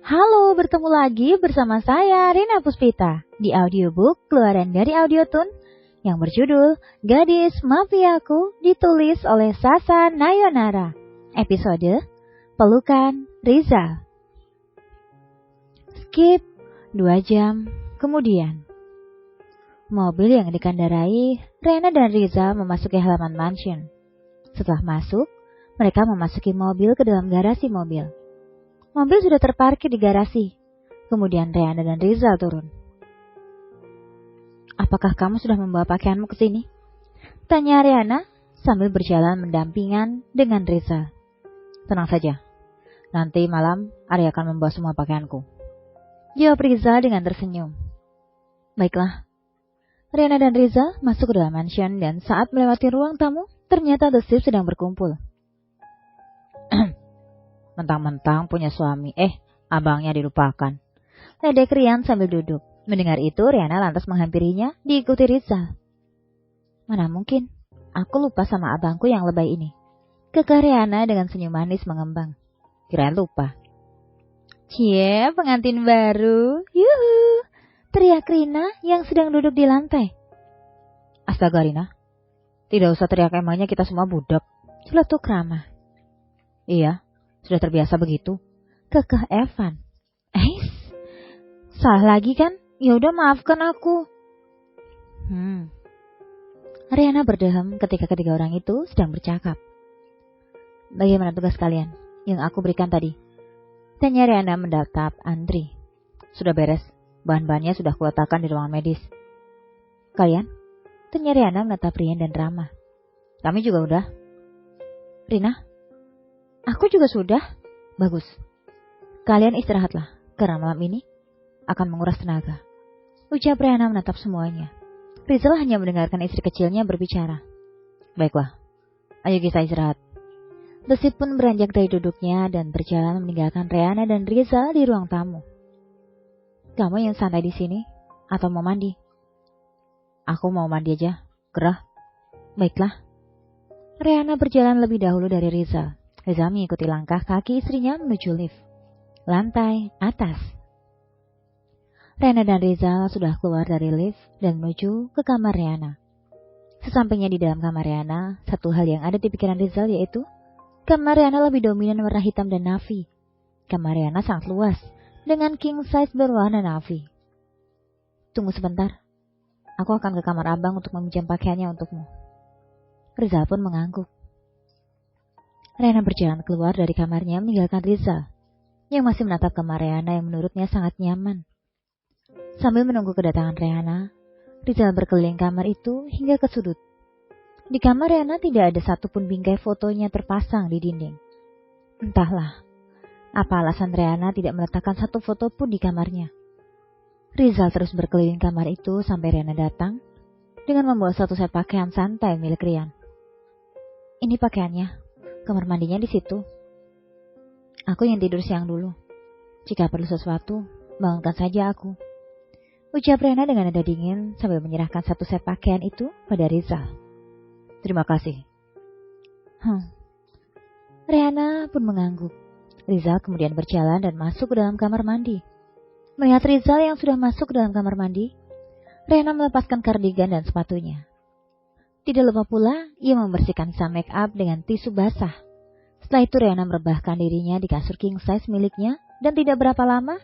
Halo, bertemu lagi bersama saya Rina Puspita di audiobook keluaran dari Audiotune yang berjudul Gadis Mafiaku ditulis oleh Sasa Nayonara. Episode Pelukan Rizal. Skip 2 jam kemudian. Mobil yang dikendarai Rena dan Rizal memasuki halaman mansion. Setelah masuk, mereka memasuki mobil ke dalam garasi mobil. Mobil sudah terparkir di garasi. Kemudian Rena dan Rizal turun. "Apakah kamu sudah membawa pakaianmu ke sini?" tanya Rena sambil berjalan mendampingan dengan Rizal. "Tenang saja, nanti malam Arya akan membawa semua pakaianku," jawab Rizal dengan tersenyum. "Baiklah." Rena dan Rizal masuk ke dalam mansion dan saat melewati ruang tamu, ternyata The Sip sedang berkumpul. "Mentang-mentang punya suami, abangnya dilupakan," ledek Rian sambil duduk. Mendengar itu, Riana lantas menghampirinya, diikuti Rizal. "Mana mungkin, aku lupa sama abangku yang lebay ini," kekeh Riana dengan senyum manis mengembang. "Kirain lupa." "Cie, pengantin baru, yuhu," teriak Rina yang sedang duduk di lantai. "Astaga Rina, tidak usah teriak, emangnya kita semua budak," celetuk Rama. "Iya, sudah terbiasa begitu," kekeh Evan. Salah lagi kan? Ya udah maafkan aku." Riana berdehem ketika ketiga orang itu sedang bercakap. "Bagaimana tugas kalian yang aku berikan tadi?" tanya Riana mendatap Andri. "Sudah beres, bahan-bahannya sudah kuletakkan di ruangan medis." "Kalian?" tanya Riana menatap Rian dan Rama. "Kami juga udah." "Rina? Aku juga sudah." "Bagus. Kalian istirahatlah, karena malam ini akan menguras tenaga," ucap Riana menatap semuanya. Rizal hanya mendengarkan istri kecilnya berbicara. "Baiklah, ayo kita istirahat." The Sip pun beranjak dari duduknya dan berjalan meninggalkan Riana dan Rizal di ruang tamu. "Kamu yang santai di sini atau mau mandi?" "Aku mau mandi aja, gerah." "Baiklah." Riana berjalan lebih dahulu dari Rizal. Rizal mengikuti langkah kaki istrinya menuju lift. Lantai atas. Riana dan Rizal sudah keluar dari lift dan menuju ke kamar Riana. Sesampainya di dalam kamar Riana, satu hal yang ada di pikiran Rizal yaitu kamar Riana lebih dominan warna hitam dan navy. Kamar Riana sangat luas dengan king size berwarna navy. "Tunggu sebentar, aku akan ke kamar abang untuk meminjam pakaiannya untukmu." Rizal pun mengangguk. Riana berjalan keluar dari kamarnya meninggalkan Rizal yang masih menatap kamar Riana yang menurutnya sangat nyaman. Sambil menunggu kedatangan Riana, Rizal berkeliling kamar itu hingga ke sudut. Di kamar Riana tidak ada satupun bingkai fotonya terpasang di dinding. Entahlah, apa alasan Riana tidak meletakkan satu foto pun di kamarnya. Rizal terus berkeliling kamar itu sampai Riana datang dengan membawa satu set pakaian santai milik Rian. "Ini pakaiannya, kamar mandinya di situ. Aku yang tidur siang dulu. Jika perlu sesuatu, bangunkan saja aku," ucap Riana dengan nada dingin sambil menyerahkan satu set pakaian itu pada Rizal. "Terima kasih." Riana pun mengangguk. Rizal kemudian berjalan dan masuk ke dalam kamar mandi. Melihat Rizal yang sudah masuk ke dalam kamar mandi, Riana melepaskan kardigan dan sepatunya. Tidak lupa pula, ia membersihkan sisa make up dengan tisu basah. Setelah itu Riana merebahkan dirinya di kasur king size miliknya dan tidak berapa lama,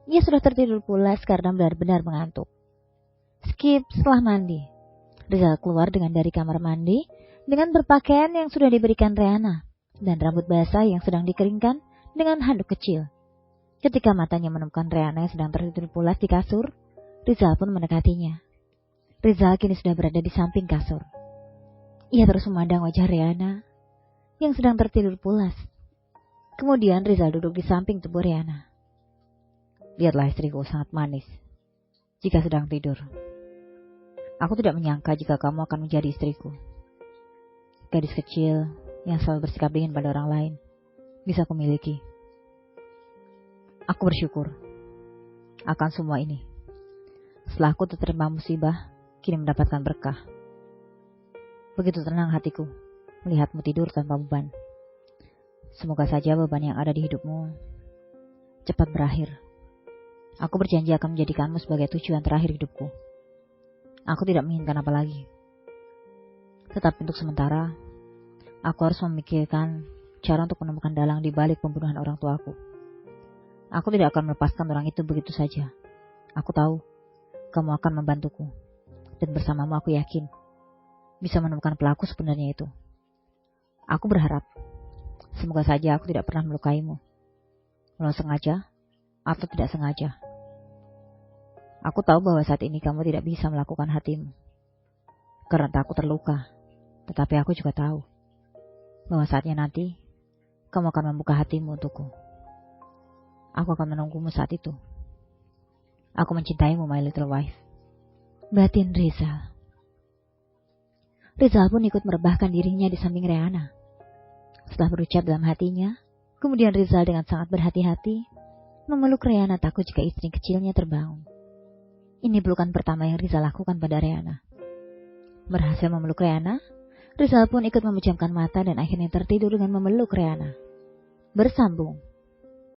ia sudah tertidur pulas karena benar-benar mengantuk. Skip setelah mandi. Rizal keluar dari kamar mandi dengan berpakaian yang sudah diberikan Riana dan rambut basah yang sedang dikeringkan dengan handuk kecil. Ketika matanya menemukan Riana yang sedang tertidur pulas di kasur, Rizal pun mendekatinya. Rizal kini sudah berada di samping kasur. Ia terus memandang wajah Riana yang sedang tertidur pulas. Kemudian Rizal duduk di samping tubuh Riana. "Lihatlah istriku sangat manis jika sedang tidur. Aku tidak menyangka jika kamu akan menjadi istriku. Gadis kecil yang selalu bersikap dingin pada orang lain bisa kumiliki. Aku bersyukur akan semua ini. Setelah aku terterima musibah, kini mendapatkan berkah. Begitu tenang hatiku melihatmu tidur tanpa beban. Semoga saja beban yang ada di hidupmu cepat berakhir. Aku berjanji akan menjadikanmu sebagai tujuan terakhir hidupku. Aku tidak menginginkan apa lagi. Tetapi untuk sementara, aku harus memikirkan cara untuk menemukan dalang di balik pembunuhan orang tuaku. Aku tidak akan melepaskan orang itu begitu saja. Aku tahu kamu akan membantuku. Dan bersamamu aku yakin bisa menemukan pelaku sebenarnya itu. Aku berharap, semoga saja aku tidak pernah melukaimu, walau sengaja atau tidak sengaja. Aku tahu bahwa saat ini kamu tidak bisa melakukan hatimu, karena takut terluka. Tetapi aku juga tahu bahwa saatnya nanti kamu akan membuka hatimu untukku. Aku akan menunggumu saat itu. Aku mencintaimu, my little wife. Batin Rizal. Rizal pun ikut merebahkan dirinya di samping Reana. Setelah berucap dalam hatinya, kemudian Rizal dengan sangat berhati-hati memeluk Reana takut jika istri kecilnya terbangun. Ini pelukan pertama yang Rizal lakukan pada Reana. Berhasil memeluk Reana, Rizal pun ikut memejamkan mata dan akhirnya tertidur dengan memeluk Reana. Bersambung.